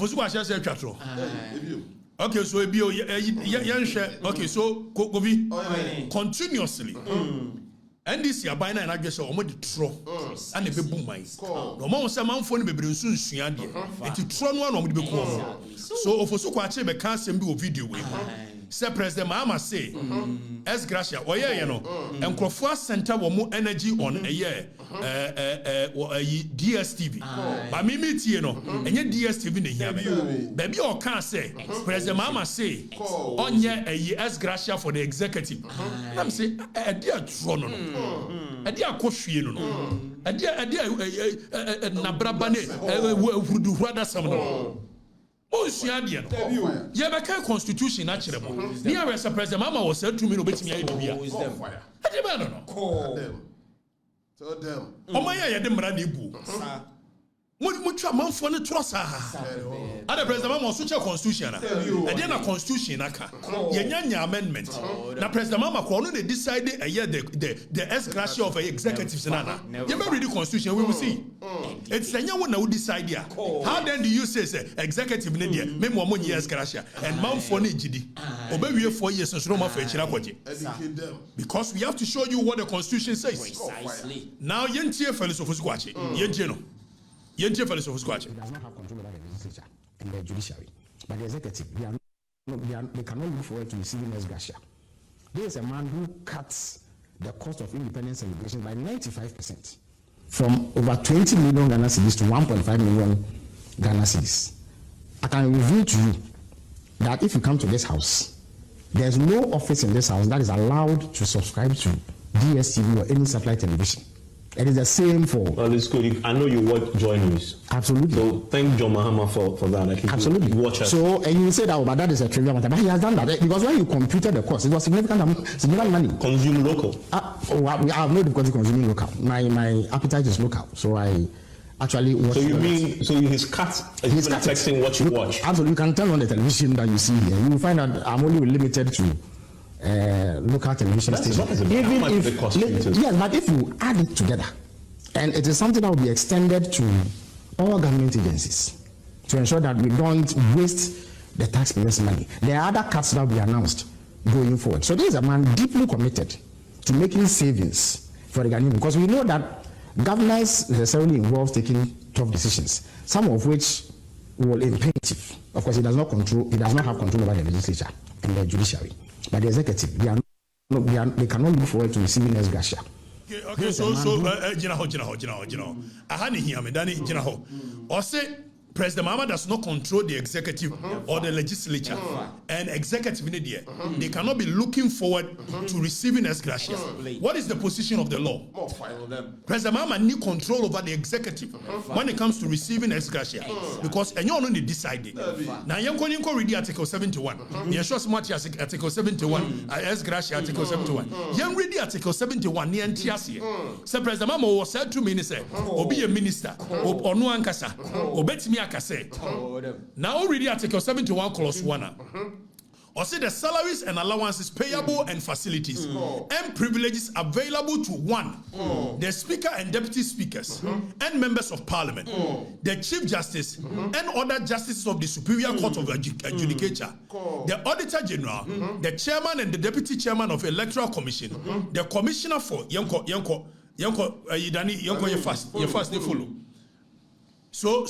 ofosu kwa share twatro okay so ebio yen okay so Kobi continuously NDC aban na adwe se omo de tro ana be bu mai no mo se manfo ne bebre nsu nsua de enti tro no na omo de be ko so ofosu kwa che be kan sem bi o video we say President Mahama say S Gracia oye no enkrofo center wo mo energy on DSTV ba me tie no enye DSTV na hia be bi o kan say President Mahama say onye S Gracia for the executive am say e dia tro no e dia akohwie no e dia na braba ne hurudu hurada sam no Onsuadia no. Ye beka constitution na kire mo. Ni awe se president Mahama was said to me no betimi ayi bibia. Ade ba no. Tell them. Omaya ye de mra na ebu. Mutwa manfo ne trosa. Ade president Mahama so che constitution na. Ade na constitution na ka. Ye nyanya amendment. Na president Mahama ko no dey decide the S Gracia of executives na. You may read the constitution we will see. It's a young one who decide here. How then do you say executive in India? Me mo yes Gracia and man for Nijidi. Obey 4 years and Roma for educate them. Because we have to show you what the constitution says. Precisely. Now yentie fellows of Squatch. Yentie no. Yentie fellows of Squatch. It does not have control over the legislature and the judiciary. But the executive, they cannot look forward to receiving S Gracia. There is a man who cuts the cost of independence celebration by 95%. From over 20 million Ghana cedis to 1.5 million Ghana cedis. I can reveal to you that if you come to this house, there's no office in this house that is allowed to subscribe to DSTV or any satellite television. It is the same for... Well, it's good. I know you watch Joy News. Absolutely. So thank John Mahama for that. Absolutely. Watch us. So, and you say that, but that is a trivial matter. But he has done that because when you computed the cost, it was significant money. Consume local. I have no difficulty consuming local. My appetite is local. So I actually watch. So you mean, so his cut is affecting what you watch? Absolutely. You can turn on the television that you see here. You will find that I'm only limited to local television stations. Yes, but if you add it together, and it is something that will be extended to all government agencies to ensure that we don't waste the taxpayers' money. There are other cuts that will be announced going forward. So this is a man deeply committed to making savings for the Ghanaian, because we know that governance necessarily involves taking tough decisions, some of which will imperative. Of course, it does not have control over the legislature and the judiciary. But the executive, they cannot look forward to receiving S Gracia. Okay, so jina ho. Ahani here me dani jina ho. Or say President Mahama does not control the executive or the legislature, and executive in India, they cannot be looking forward to receiving S Gracia. What is the position of the law? President Mahama need control over the executive when it comes to receiving S Gracia, because and you only decide. Now you can read Article 71. You sure smart Article 71, S Gracia Article 71. You read Article 71. Ni entiasi. So President Mahama was said to me, say, "Obi a minister, or no ankasa, obet me." Now read Article 71 clause 1. Or say the salaries and allowances payable and facilities and privileges available to 1, the speaker and deputy speakers and members of parliament, the chief justice and other justices of the superior court of adjudicature, the auditor general, the chairman and the deputy chairman of electoral commission, the commissioner for Yanko follow. So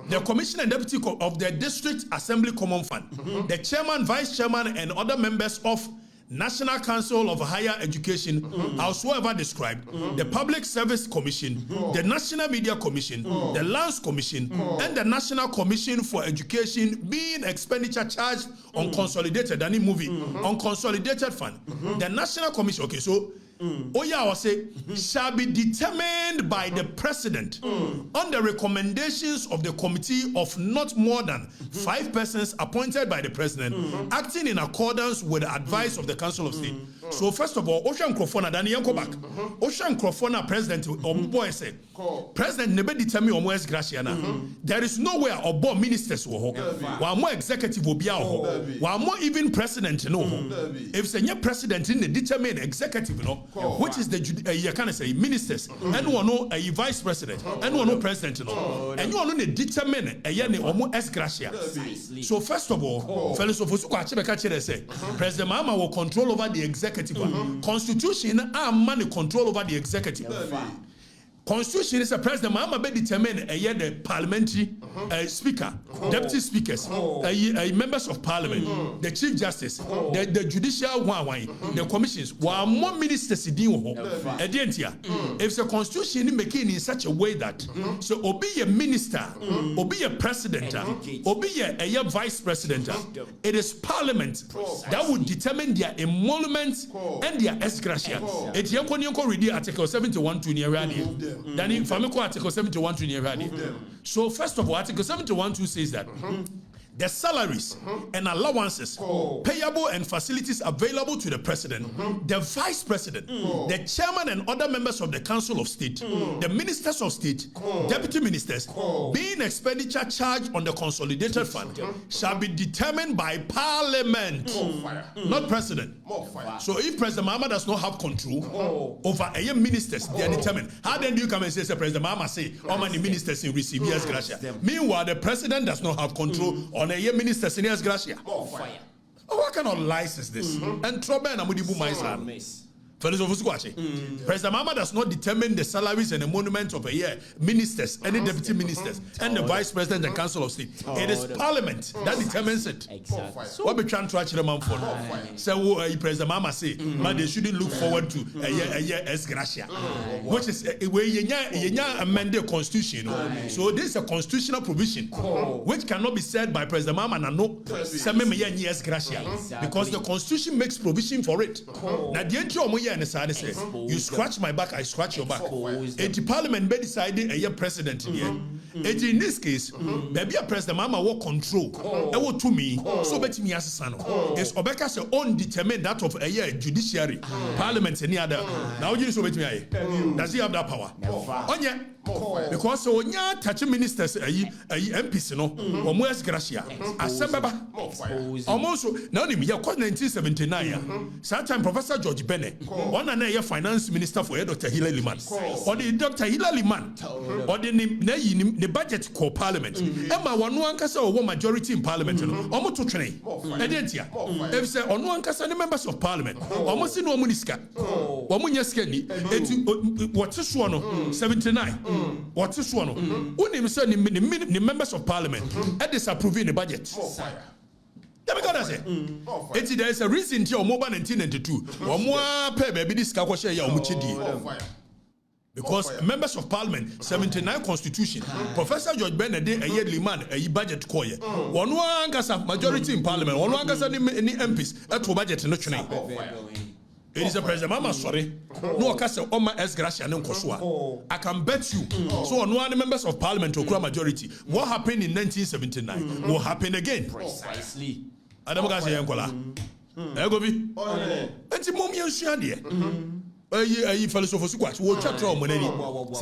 the commissioner and deputy of the district assembly common fund, the chairman, vice chairman, and other members of National Council of Higher Education, howsoever described, the Public Service Commission, the National Media Commission, the Lands Commission, and the National Commission for Education, being expenditure charged on consolidated on consolidated fund. The National Commission. Okay, so. I was say shall be determined by the president on the recommendations of the committee of not more than 5 persons appointed by the president, acting in accordance with the advice of the Council of State. So first of all, Ocean Crofona, Danny Yanko back. Ocean Crofona president or boy say, President never determine or more Graciana. There is nowhere or board ministers will while more executive will be out, while more even president no. If senior president in the determine executive no, which is the you can say ministers, and one know a vice president, and one know president no, and you want to determine a year or more Gracia. So first of all, fellows of Usuka say, President Mahama will control over the executive. Constitution and money control over the executive. Constitution is a president. Mahama be determine a year the parliamentary speaker, deputy speakers, members of parliament, the chief justice, the judicial one, the commissions. While more ministers if the constitution making in such a way that so obe a minister, obe a president, obe a vice president, it is parliament that would determine their emoluments and their ex gratia. It yanko read Article 71 to near Then in Famiko Article 71 to near. So first of all, Article 71 says that the salaries and allowances payable and facilities available to the president, the vice president, the chairman and other members of the council of state, the ministers of state, deputy ministers, being expenditure charged on the consolidated fund shall be determined by parliament, not president. So if President Mahama does not have control over a ministers, they are determined. How then do you come and say President Mahama say how many ministers in receive yes gracia? Meanwhile, the president does not have control on a minister seniors gracia. What kind of lies is this? And trouble and amudibu myself. President Mahama does not determine the salaries and emoluments of a year ministers, any deputy ministers, and the vice president and council of state. It is parliament that determines it. What we trying to actually demand for? So President Mahama say, but they shouldn't look forward to a year as gracia, which is where you amend the constitution. So this is a constitutional provision which cannot be said by President Mahama and no years gracia because the constitution makes provision for it. Now the entry and say, you scratch my back, I scratch your back. The parliament may decide a year president here. In this case, maybe a president Mahama will control. To me, so bet me as a son. It's Obeka's own determine that of a year judiciary, parliament, any other. Now you so bet me. Does he have that power? Because so when you touch ministers, MPs, no, or more gracia, Asababa, almost now, in 1979, sometime Professor George Bennett, one and a finance minister for Dr. Hilary Man, or the Dr. Hilary Man, or the budget core parliament, Emma, one cassa or one majority in parliament, almost to train, Edentia, if say on one cassa members of parliament, almost in Omuniska, Omunia what's this one, 79. What's this one? When the members of parliament are disapproving the budget. There is a reason to mobile 1992. Or more pay baby this because members of parliament 79 constitution Professor George Bennett a year liman a budget koye one has a majority in parliament one has any MPs at budget no train. It is a President Mahama sorry. No case Oma S. Gracia and Nkosua. I can bet you. So on one members of parliament to grow majority. What happened in 1979 will happen again. Precisely. Adam Gazi Yankola. Egobi. Enti mom yensuade. Fellows of Squash, will chat on when any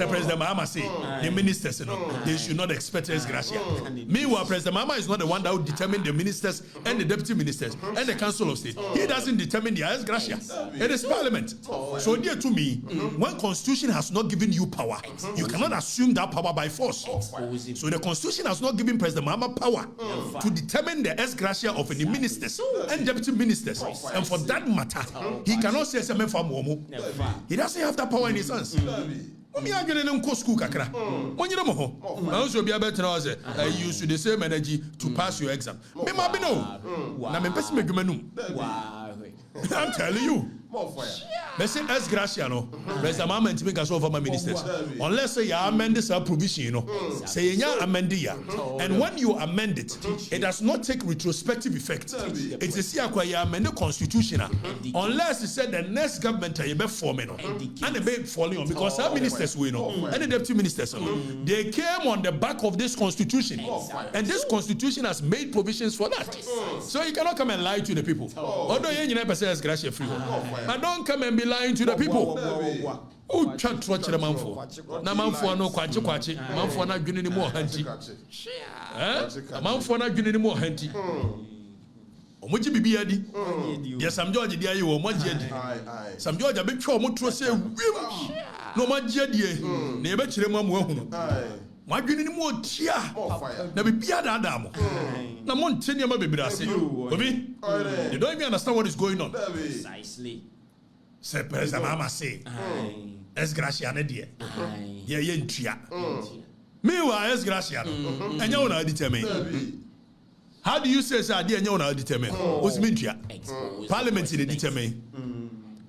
President Mahama say the ministers, they should not expect as gracia. Meanwhile, President Mahama is not the one that will determine the ministers and the deputy ministers and the council of state. He doesn't determine the as gracia. It is parliament. So, dear to me, when constitution has not given you power, you cannot assume that power by force. So, the constitution has not given President Mahama power to determine the as gracia of any ministers and deputy ministers. And for that matter, he cannot say something from Womo. He doesn't have that power in his hands. Me are getting them school kakra. When you know, I also be able to use the same energy to pass your exam. Me ma be no. Na me pesi me dwumanu. I'm telling you. Messi as gracia no. President Mahama ntimi ka so former ministers. Unless you amend this provision, say you amend it. And when you amend it, it does not take retrospective effect. It is here you amend the constitution. Unless you said the next government you be forming and they be falling on because our ministers we know and the deputy ministers they came on the back of this constitution. And this constitution has made provisions for that. So you cannot come and lie to the people. Although you never say as gracia free. But don't come and be lying to the people. Oh, chat to watch the manfo. Na manfo no kwache. Manfo na dwene ni mo hanti. Manfo na dwene ni mo hanti. Omoji bibia di. Yes, Sam George di ayi wo moji di. Sam George abetwa omo tro se wiem. No moji di. Na ebe kire mo ahunu. Mo dwene ni mo tia. Na bibia da mo. Na mo ntene ma bebira ase. Obi. You don't even understand what is going on. Precisely. Say President Mahama say. Es gracia ne die. Ye ntua. Me wa es gracia no. Enya wona determine. How do you say ade enya wona determine? Osimi ntua. Parliament dey determine.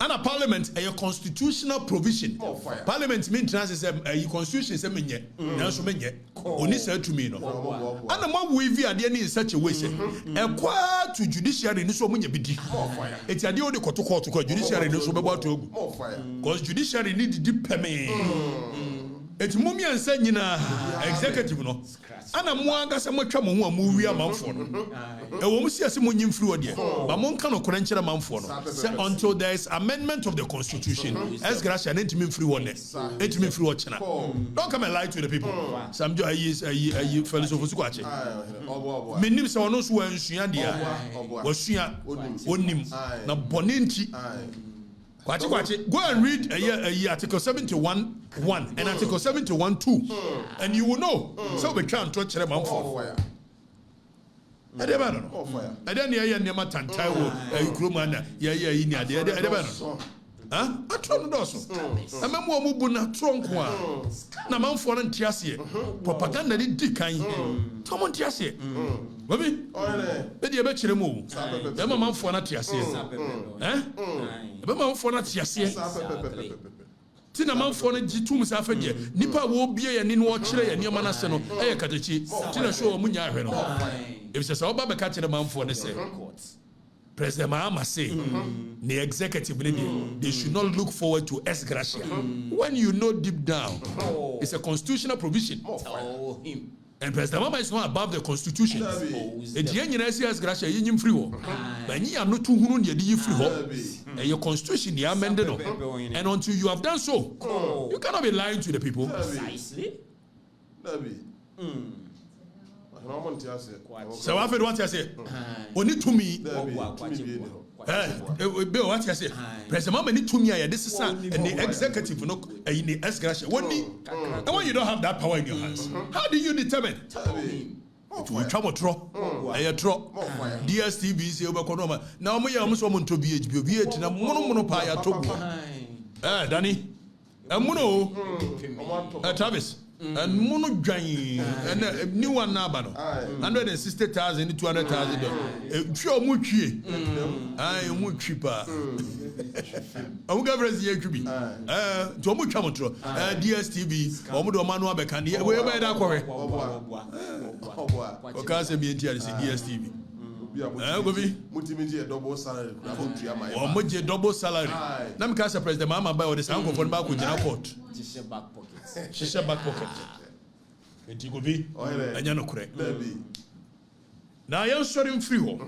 And a parliament a constitutional provision. Parliament mean transit say a constitution say menye. Na so menye. Oni say to me no. And mo we vi ade ni in such a way say e kwa to judiciary ni so menye bidi. Eti ade o de koto court ko judiciary ni so bebo to ogu. Because judiciary need di permit. Eti mummy ansa nyina executive no. Ana mo anga se mo twa mo ho a mo wi amanfo no. E wo mo siase mo nyimfiri odie. Ba mo nka no kora nkyere amanfo no. Say until there is amendment of the constitution, as gracia ntimi mfiri wonne. Ntimi mfiri wo chena. Don't come and lie to the people. Some jo ayi philosophy ko ache. Menim se wono so wansua dia. Wasua onim na bone nti. Kwachi. Go and read Article 71:1 and Article 71:2, and you will know. So we can't touch them on fire. I don't know. I don't hear your name at Tantawo, Krumana, in the idea. I don't know. Huh? I told you so. I remember Mubuna Tronkwa. Naman foreign Tiasie. Propaganda did decay. Come on, Tiasie. Baby, but you bet you move. The man for not Tiasie. Eh? The man for not Tiasie. Tina man for a G2 Safety. Nipa will be a nin watcher and your manasano. I cut a cheat. Tina show Munya. If it's all about catching a man for the same. President Mahama say, the executive, they should not look forward to S. Gracia. When you know deep down, it's a constitutional provision. Tell him. And President Mahama is not above the constitution. And S. Gracia, you free. But you are not too good, you free. And your constitution, you amended. And until you have done so, you cannot be lying to the people. Precisely. So I've heard what I say. Only to me. Bill, what I say. President Mahama need to me. This is and the executive, no, in the S. Gracia. And when you don't have that power in your hands, how do you determine? It will trouble draw. I draw. DSTV is over Konoma. Now, me almost want to be HBO. Na mono paya tobu. Danny. Muno. Travis. And mono dwan and new one nabano 160,000 200,000 pure mutwie ai mutwi pa awu gavras ye twi to mutwa motro DSTV omo do manu abeka ne we be da kwawe o ka se bi enti ari DSTV go bi multimedia double salary o mo je double salary na me ka se president Mahama ba o de san konfo ba ko jina court Shisha back pocket. Enti go bi anya no kure. Na yan sori mfiri ho.